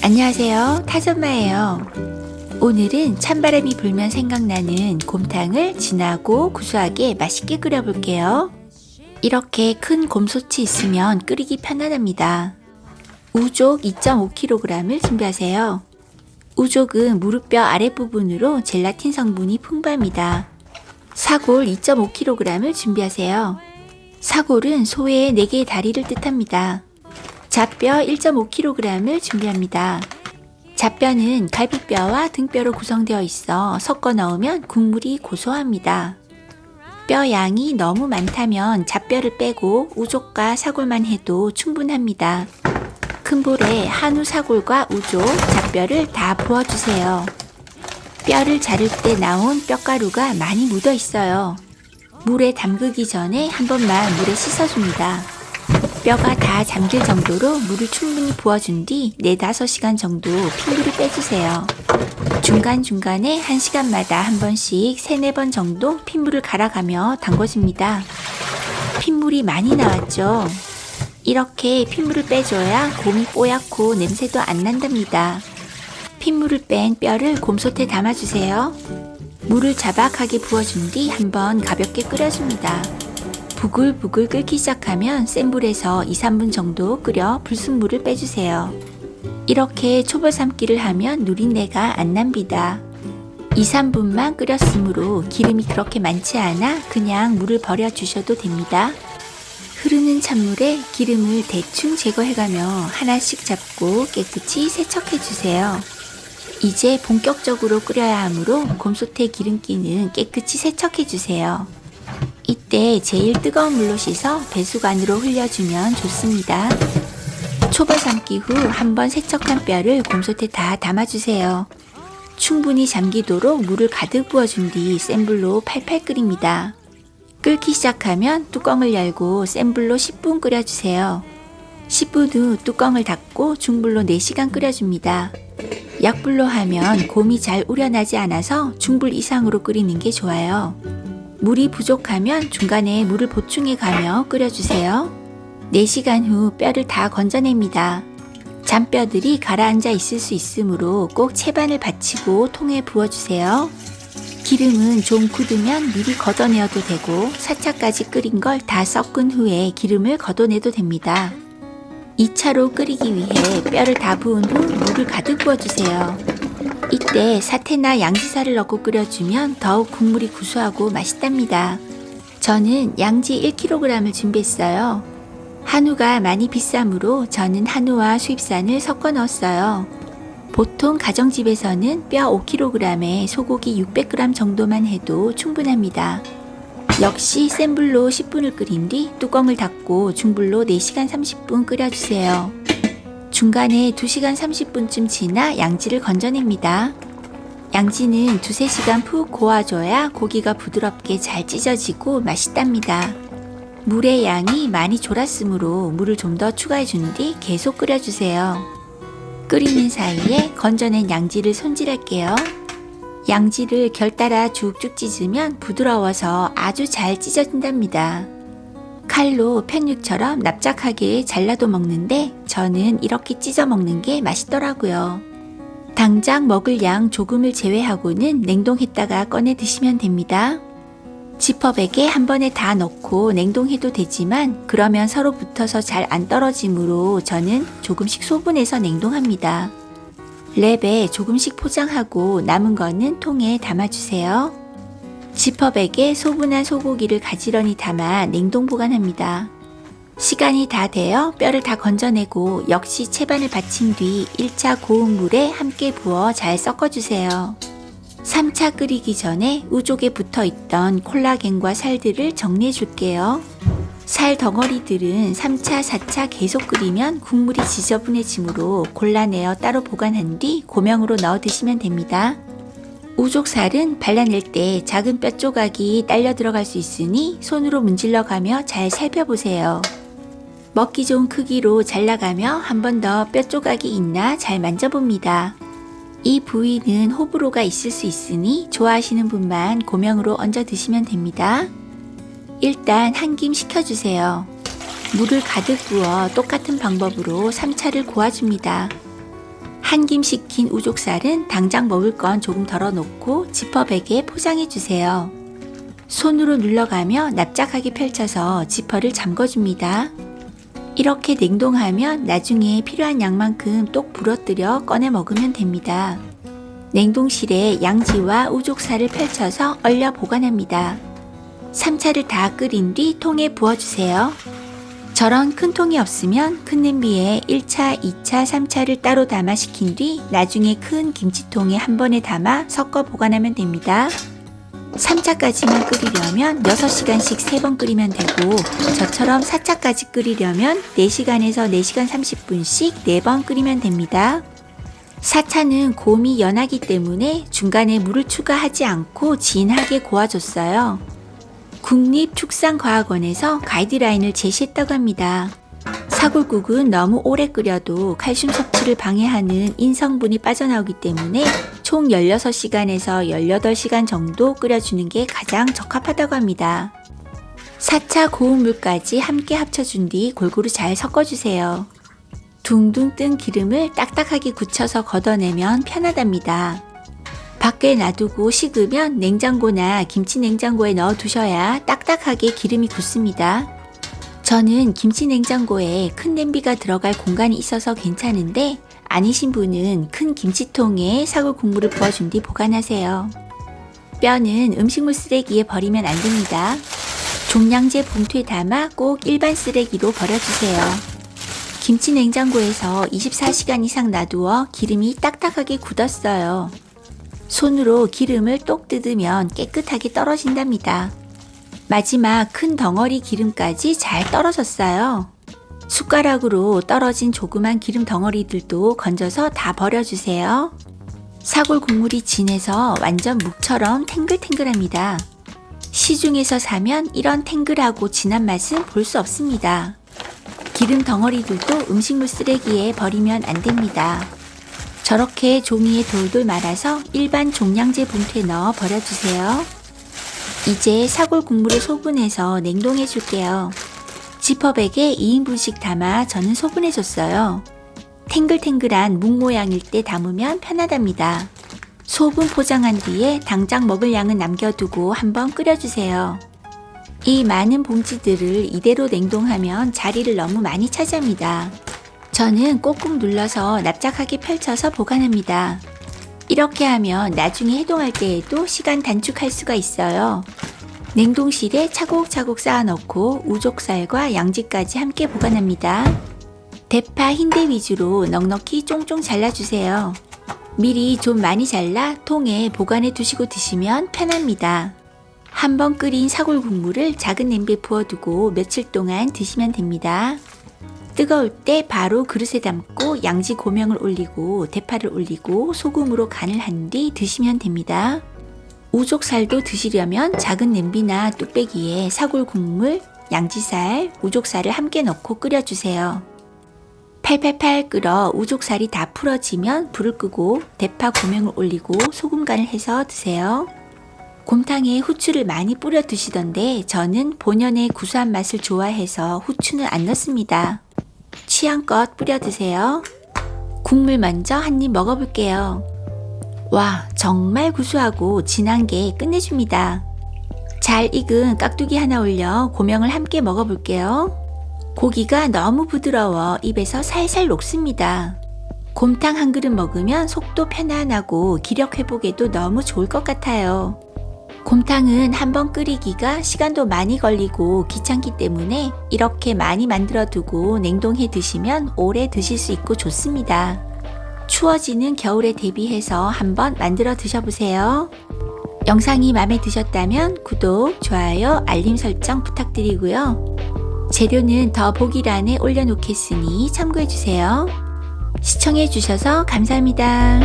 안녕하세요, 타전마예요. 오늘은 찬바람이 불면 생각나는 곰탕을 진하고 구수하게 맛있게 끓여볼게요. 이렇게 큰 곰솥이 있으면 끓이기 편안합니다. 우족 2.5kg을 준비하세요. 우족은 무릎뼈 아랫부분으로 젤라틴 성분이 풍부합니다. 사골 2.5kg을 준비하세요. 사골은 소의 4개의 다리를 뜻합니다. 잡뼈 1.5kg을 준비합니다. 잡뼈는 갈비뼈와 등뼈로 구성되어 있어 섞어 넣으면 국물이 고소합니다. 뼈 양이 너무 많다면 잡뼈를 빼고 우족과 사골만 해도 충분합니다. 큰 볼에 한우 사골과 우족, 잡뼈를 다 부어주세요. 뼈를 자를 때 나온 뼈가루가 많이 묻어 있어요. 물에 담그기 전에 한 번만 물에 씻어줍니다. 뼈가 다 잠길 정도로 물을 충분히 부어준 뒤 4-5시간 정도 핏물을 빼주세요. 중간중간에 1시간마다 한 번씩 3-4번 정도 핏물을 갈아가며 담궈줍니다. 핏물이 많이 나왔죠? 이렇게 핏물을 빼줘야 곰이 뽀얗고 냄새도 안 난답니다. 핏물을 뺀 뼈를 곰솥에 담아주세요. 물을 자박하게 부어준 뒤 한번 가볍게 끓여줍니다. 부글부글 끓기 시작하면 센 불에서 2-3분 정도 끓여 불순물을 빼주세요. 이렇게 초벌 삶기를 하면 누린내가 안 납니다. 2-3분만 끓였으므로 기름이 그렇게 많지 않아 그냥 물을 버려주셔도 됩니다. 흐르는 찬물에 기름을 대충 제거해가며 하나씩 잡고 깨끗이 세척해주세요. 이제 본격적으로 끓여야 하므로 곰솥의 기름기는 깨끗이 세척해주세요. 이때 제일 뜨거운 물로 씻어 배수관으로 흘려주면 좋습니다. 초벌 삶기 후 한번 세척한 뼈를 곰솥에 다 담아주세요. 충분히 잠기도록 물을 가득 부어준 뒤 센 불로 팔팔 끓입니다. 끓기 시작하면 뚜껑을 열고 센 불로 10분 끓여주세요. 10분 후 뚜껑을 닫고 중불로 4시간 끓여줍니다. 약불로 하면 곰이 잘 우려나지 않아서 중불 이상으로 끓이는 게 좋아요. 물이 부족하면 중간에 물을 보충해 가며 끓여주세요. 4시간 후 뼈를 다 건져냅니다. 잔뼈들이 가라앉아 있을 수 있으므로 꼭 채반을 받치고 통에 부어주세요. 기름은 좀 굳으면 미리 걷어내어도 되고 4차까지 끓인 걸 다 섞은 후에 기름을 걷어내도 됩니다. 2차로 끓이기 위해 뼈를 다 부은 후 물을 가득 부어주세요. 이때 사태나 양지살을 넣고 끓여주면 더욱 국물이 구수하고 맛있답니다. 저는 양지 1kg을 준비했어요. 한우가 많이 비싸므로 저는 한우와 수입산을 섞어 넣었어요. 보통 가정집에서는 뼈 5kg에 소고기 600g 정도만 해도 충분합니다. 역시 센 불로 10분을 끓인 뒤 뚜껑을 닫고 중불로 4시간 30분 끓여주세요. 중간에 2시간 30분쯤 지나 양지를 건져냅니다. 양지는 2-3시간 푹 고아줘야 고기가 부드럽게 잘 찢어지고 맛있답니다. 물의 양이 많이 졸았으므로 물을 좀 더 추가해준 뒤 계속 끓여주세요. 끓이는 사이에 건져낸 양지를 손질할게요. 양지를 결 따라 쭉쭉 찢으면 부드러워서 아주 잘 찢어진답니다. 칼로 편육처럼 납작하게 잘라도 먹는데 저는 이렇게 찢어 먹는 게 맛있더라고요. 당장 먹을 양 조금을 제외하고는 냉동했다가 꺼내 드시면 됩니다. 지퍼백에 한 번에 다 넣고 냉동해도 되지만 그러면 서로 붙어서 잘 안 떨어지므로 저는 조금씩 소분해서 냉동합니다. 랩에 조금씩 포장하고 남은 거는 통에 담아주세요. 지퍼백에 소분한 소고기를 가지런히 담아 냉동 보관합니다. 시간이 다 되어 뼈를 다 건져내고 역시 채반을 받친 뒤 1차 고운 물에 함께 부어 잘 섞어주세요. 3차 끓이기 전에 우족에 붙어있던 콜라겐과 살들을 정리해 줄게요. 살 덩어리들은 3차, 4차 계속 끓이면 국물이 지저분해지므로 골라내어 따로 보관한 뒤 고명으로 넣어 드시면 됩니다. 우족살은 발라낼 때 작은 뼈 조각이 딸려 들어갈 수 있으니 손으로 문질러 가며 잘 살펴보세요. 먹기 좋은 크기로 잘라가며 한 번 더 뼈 조각이 있나 잘 만져봅니다. 이 부위는 호불호가 있을 수 있으니 좋아하시는 분만 고명으로 얹어 드시면 됩니다. 일단 한 김 식혀주세요. 물을 가득 부어 똑같은 방법으로 3차를 고아줍니다. 한 김 식힌 우족살은 당장 먹을 건 조금 덜어놓고 지퍼백에 포장해주세요. 손으로 눌러가며 납작하게 펼쳐서 지퍼를 잠궈줍니다. 이렇게 냉동하면 나중에 필요한 양만큼 똑 부러뜨려 꺼내 먹으면 됩니다. 냉동실에 양지와 우족살을 펼쳐서 얼려 보관합니다. 3차를 다 끓인 뒤 통에 부어주세요. 저런 큰 통이 없으면 큰 냄비에 1차, 2차, 3차를 따로 담아 식힌 뒤 나중에 큰 김치통에 한 번에 담아 섞어 보관하면 됩니다. 3차까지만 끓이려면 6시간씩 3번 끓이면 되고 저처럼 4차까지 끓이려면 4시간에서 4시간 30분씩 4번 끓이면 됩니다. 4차는 곰이 연하기 때문에 중간에 물을 추가하지 않고 진하게 고아줬어요. 국립축산과학원에서 가이드라인을 제시했다고 합니다. 사골국은 너무 오래 끓여도 칼슘 섭취를 방해하는 인성분이 빠져나오기 때문에 총 16시간에서 18시간 정도 끓여주는 게 가장 적합하다고 합니다. 4차 고운 물까지 함께 합쳐준 뒤 골고루 잘 섞어주세요. 둥둥 뜬 기름을 딱딱하게 굳혀서 걷어내면 편하답니다. 밖에 놔두고 식으면 냉장고나 김치 냉장고에 넣어 두셔야 딱딱하게 기름이 굳습니다. 저는 김치 냉장고에 큰 냄비가 들어갈 공간이 있어서 괜찮은데 아니신 분은 큰 김치통에 사골 국물을 부어준 뒤 보관하세요. 뼈는 음식물 쓰레기에 버리면 안 됩니다. 종량제 봉투에 담아 꼭 일반 쓰레기로 버려주세요. 김치 냉장고에서 24시간 이상 놔두어 기름이 딱딱하게 굳었어요. 손으로 기름을 똑 뜯으면 깨끗하게 떨어진답니다. 마지막 큰 덩어리 기름까지 잘 떨어졌어요. 숟가락으로 떨어진 조그만 기름 덩어리들도 건져서 다 버려주세요. 사골 국물이 진해서 완전 묵처럼 탱글탱글합니다. 시중에서 사면 이런 탱글하고 진한 맛은 볼 수 없습니다. 기름 덩어리들도 음식물 쓰레기에 버리면 안 됩니다. 저렇게 종이에 돌돌 말아서 일반 종량제 봉투에 넣어 버려주세요. 이제 사골 국물을 소분해서 냉동해 줄게요. 지퍼백에 2인분씩 담아 저는 소분해 줬어요. 탱글탱글한 묵 모양일 때 담으면 편하답니다. 소분 포장한 뒤에 당장 먹을 양은 남겨두고 한번 끓여주세요. 이 많은 봉지들을 이대로 냉동하면 자리를 너무 많이 차지합니다. 저는 꾹꾹 눌러서 납작하게 펼쳐서 보관합니다. 이렇게 하면 나중에 해동할 때에도 시간 단축할 수가 있어요. 냉동실에 차곡차곡 쌓아놓고 우족살과 양지까지 함께 보관합니다. 대파 흰대 위주로 넉넉히 쫑쫑 잘라주세요. 미리 좀 많이 잘라 통에 보관해 두시고 드시면 편합니다. 한번 끓인 사골 국물을 작은 냄비에 부어두고 며칠 동안 드시면 됩니다. 뜨거울 때 바로 그릇에 담고 양지 고명을 올리고 대파를 올리고 소금으로 간을 한 뒤 드시면 됩니다. 우족살도 드시려면 작은 냄비나 뚝배기에 사골 국물, 양지살, 우족살을 함께 넣고 끓여주세요. 팔팔팔 끓어 우족살이 다 풀어지면 불을 끄고 대파 고명을 올리고 소금 간을 해서 드세요. 곰탕에 후추를 많이 뿌려 드시던데 저는 본연의 구수한 맛을 좋아해서 후추는 안 넣습니다. 취향껏 뿌려 드세요. 국물 먼저 한 입 먹어볼게요. 와, 정말 구수하고 진한 게 끝내줍니다. 잘 익은 깍두기 하나 올려 고명을 함께 먹어볼게요. 고기가 너무 부드러워 입에서 살살 녹습니다. 곰탕 한 그릇 먹으면 속도 편안하고 기력 회복에도 너무 좋을 것 같아요. 곰탕은 한번 끓이기가 시간도 많이 걸리고 귀찮기 때문에 이렇게 많이 만들어 두고 냉동해 드시면 오래 드실 수 있고 좋습니다. 추워지는 겨울에 대비해서 한번 만들어 드셔보세요. 영상이 마음에 드셨다면 구독, 좋아요, 알림 설정 부탁드리고요. 재료는 더보기란에 올려놓겠으니 참고해주세요. 시청해주셔서 감사합니다.